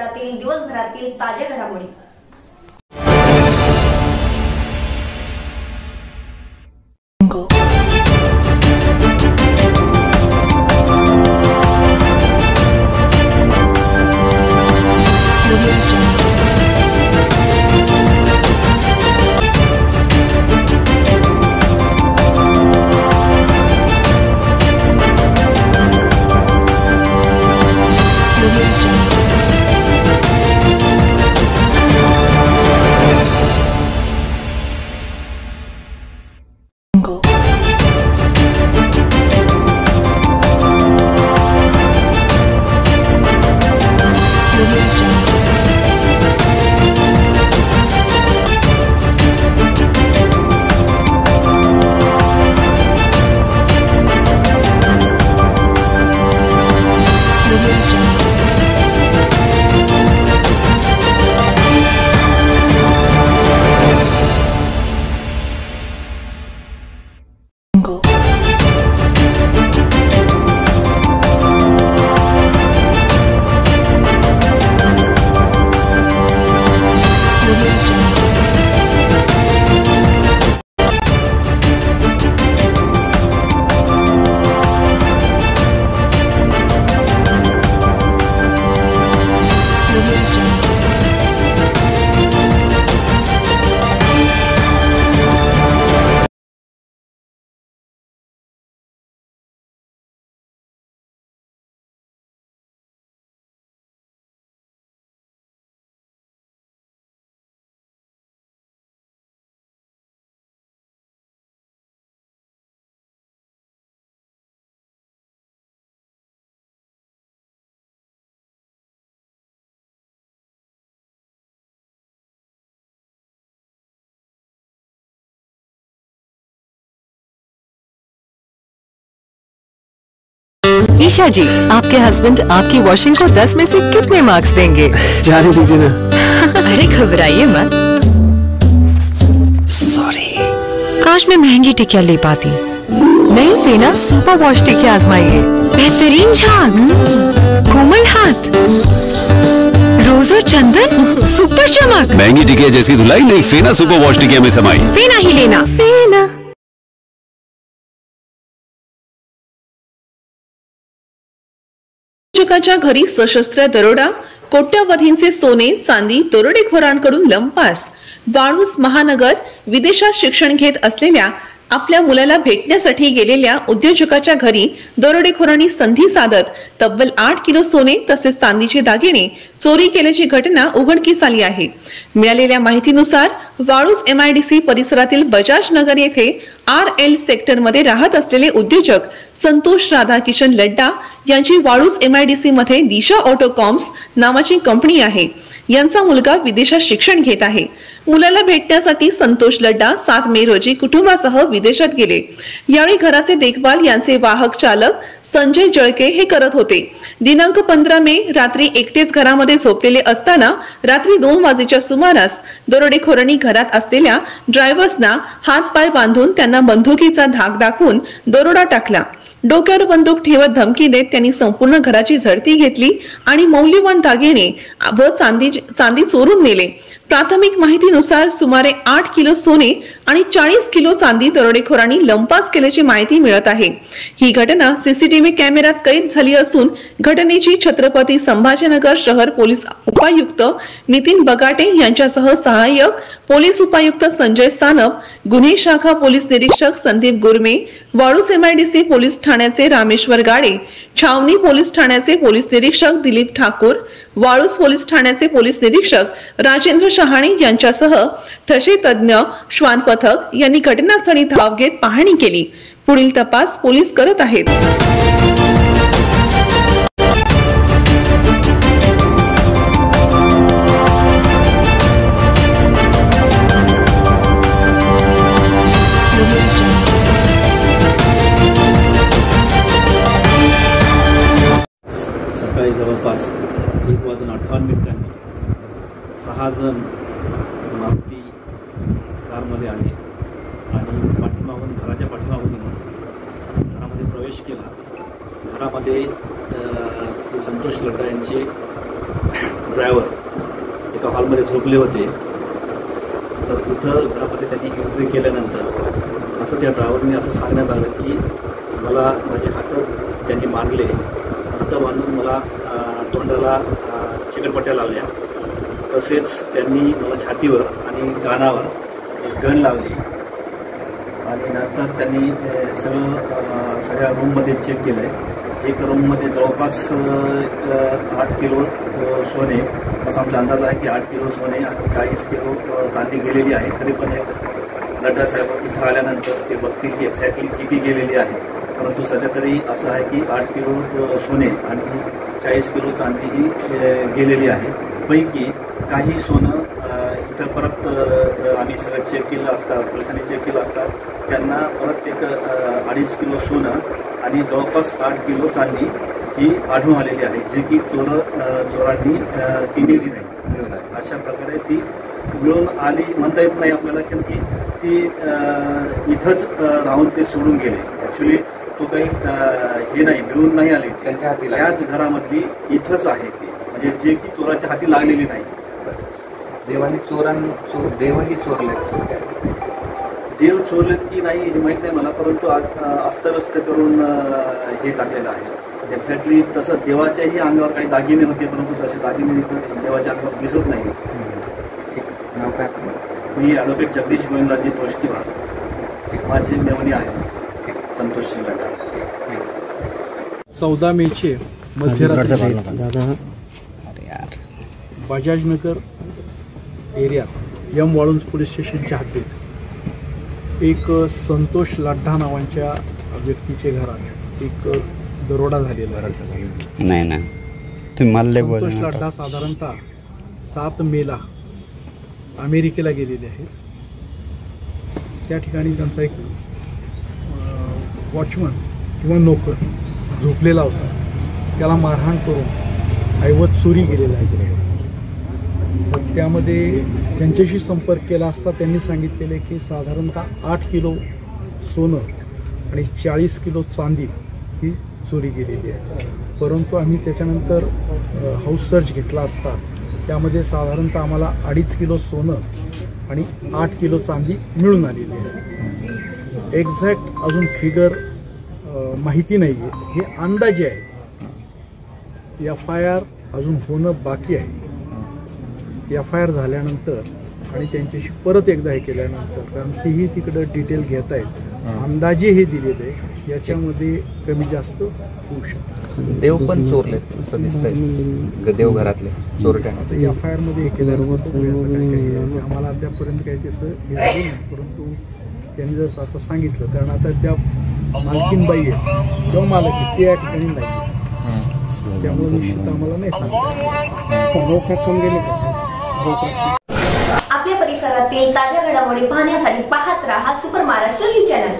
क्षेत्रातील दिवसभरातील ताज्या घडामोडी। ईशा जी, आपके हस्बैंड आपकी वॉशिंग को 10 में से कितने मार्क्स देंगे? जाने दीजिए ना। अरे घबराइए मत। सॉरी। काश मैं महंगी टिकिया ले पाती। नहीं फेना सुपर वॉश टिकिया आजमाइए। बेहतरीन झाग, कोमल हाथ, रोज और चंदन, सुपर चमक। महंगी टिकिया जैसी धुलाई नहीं, फेना सुपर वॉश टिकिया में समाई। फेना ही लेना। फेना। उद्योजकाच्या घरी सशस्त्र दरोडा, कोट्यवधींचे सोने चांदी दरोडेखोरांकडून लंपास। वाळूज महानगर विदेशात शिक्षण घेत असलेल्या आपल्या मुलाला भेटण्यासाठी गेलेल्या उद्योजकाच्या घरी दरोडेखोरांनी संधी साधत तब्बल 8 किलो सोने तसेच चांदीचे दागिने चोरी केल्याची घटना उघडकीस आली आहे। मिळालेल्या माहितीनुसार वाळूज MIDC परिसरातील बजाज नगर येथे RL सेक्टर मध्ये राहत असलेले उद्योजक संतोष राधाकिशन लड्डा यांची वाळूज MIDC मध्ये दिशा ऑटोकॉम्स नावाची कंपनी आहे। यांचा मुलगा विदेशात शिक्षण घेत आहे। मुलाला भेटण्यासाठी संतोष लड्डा 7 मे रोजी कुटुंबासह विदेशात गेले। यावेळी घराचे देखभाल यांचे वाहक चालक संजय जळके हे करत होते। दिनांक 15 मे रात्री एकटेच घरामध्ये झोपलेले असताना रात्री 2 वाजेच्या सुमारास दरोडेखोरांनी घरात असलेल्या ड्रायव्हर्सना हात पाय बांधून त्यांना बंदुकीचा धाक दाखवून दरोडा टाकला। डोक्यावर बंदूक ठेवत धमकी देत त्यांनी संपूर्ण घराची झडती घेतली आणि मौल्यवान दागिने व चांदी चोरून नेले। प्राथमिक माहितीनुसार सुमारे 8 किलो सोने आणि 40 किलो चांदी दरोडेखोरांनी लंपास केल्याची माहिती मिळत आहे। ही घटना CCTV कॅमेऱ्यात कैद झाली असून घटनेची छत्रपती संभाजीनगर शहर पोलीस उपायुक्त नितीन बगाटे यांच्यासह सहाय्यक पोलीस उपायुक्त संजय सानप, गुन्हे शाखा पोलीस निरीक्षक Sandeep gourmet, Waluj MIDC police ठाण्याचे रामेश्वर गाडे, छावणी पोलीस ठाण्याचे पोलीस निरीक्षक दिलीप ठाकूर, वाळूज पोलीस ठाण्याचे पोलीस निरीक्षक राजेंद्र शहाणे यांच्यासह ठसे तज्ञ श्वान पथक यांनी घटनास्थळी धाव घेत पाहणी केली। पुढील तपास पोलीस करत आहेत। सकाळी जवळपास 1:58 6 जण मारुती कारमध्ये आले आणि पाठीमागून घराच्या पाठीमागून घरामध्ये प्रवेश केला। घरामध्ये श्री संतोष लड्डा यांचे ड्रायव्हर एका हॉलमध्ये झोपले होते. तर इथं घरामध्ये त्यांनी एंट्री केल्यानंतर असं त्या ड्रायव्हरने असं सांगण्यात आलं की मला माझे हात त्यांनी मारले, हात बांधून मला तोंडाला चिकटपट्ट्या लावल्या, तसेच त्यांनी मला छातीवर आणि कानावर एक गन लावली आणि नंतर त्यांनी सगळ्या रूममध्ये चेक केलं आहे. एक रूममध्ये जवळपास 8 किलो सोने, असा आमचा अंदाज आहे की 8 किलो सोने आणि 40 किलो चांदी गेलेली आहे. तरी पण एक लड्डा साहेब तिथं आल्यानंतर ते बघतील की एक्झॅक्टली किती गेलेली आहे. परंतु सध्या तरी असं आहे की 8 किलो सोने आणि 40 किलो चांदी ही गेलेली आहे. पैकी काही सोनं इथं परत आम्ही सगळं चेक केलं असता, पोलिसांनी चेक केलं असता, त्यांना परत एक 2.5 किलो सोनं आणि जवळपास 8 किलो चांदी ही आढळून आलेली आहे, जे की चोरांनी ती नेली नाही. अशा प्रकारे ती मिळून आली म्हणता येत नाही आपल्याला, कारण की ती इथंच राहून ते सोडून गेले. ॲक्च्युली तो काही हे नाही, मिळून नाही आली, त्याच घरामधली इथंच आहे ती, म्हणजे जे की चोराच्या हाती लागलेली नाही. देवाही चोरले, देव चोरलेत की नाही हे माहीत नाही मला, परंतु अस्तव्यस्त करून हे टाकलेलं आहे. एक्झॅक्टली तसं देवाच्याही अंगावर काही दागिने होते, परंतु तसे दागिने देवाच्या अंगावर दिसत नाही. नाव काय? मी ॲडव्होकेट जगदीश गोविंदाजी तोष्टीवार, माझे मेवणी आहे संतोष शिंगाटा. 14 मेचे मध्यरात्री बजाजनगर एरियात यम वाळुंज पोलीस स्टेशनच्या हद्दीत एक संतोष लाड्ढा नावाच्या व्यक्तीचे घरात एक दरोडा झालेला नाही तुम्ही मला संतोष लाड्ढा साधारणतः 7 मेला अमेरिकेला गेलेले आहेत. त्या ठिकाणी त्यांचा एक वॉचमन किंवा नोकर झोपलेला होता, त्याला मारहाण करून ऐवज चोरी गेलेला आहे. तर त्यामध्ये त्यांच्याशी संपर्क केला असता त्यांनी सांगितलेले की साधारणतः 8 किलो सोनं आणि 40 किलो चांदी ही चोरी गेलेली आहे. परंतु आम्ही त्याच्यानंतर हाऊस सर्च घेतला असता त्यामध्ये साधारणतः आम्हाला 2.5 किलो सोनं आणि 8 किलो चांदी मिळून आलेली आहे. एक्झॅक्ट अजून फिगर माहिती नाही आहे, हे अंदाजे आहे. FIR अजून होणं बाकी आहे. FIR झाल्यानंतर आणि त्यांच्याशी परत एकदा हे केल्यानंतर, कारण तेही तिकडं डिटेल घेत आहेत, अंदाजे हे दिलेले आहे, याच्यामध्ये कमी जास्त होऊ शकतं. देव पण चोरले असं दिसतंय, देव घरातले चोरट्या. आता FIR मध्ये हे केल्यानंतर आम्हाला अद्यापर्यंत काही तसं हे झालं नाही, परंतु त्यांनी जसं आता सांगितलं, कारण आता ज्या मालकीनबाई आहे किंवा मालक आहे ते या ठिकाणी नाही आहे, त्यामुळे निश्चित आम्हाला नाही सांगता. आपल्या परिसरातील ताज्या घडामोडी पाहण्यासाठी पाहत राहा सुपर महाराष्ट्र न्यूज चॅनल.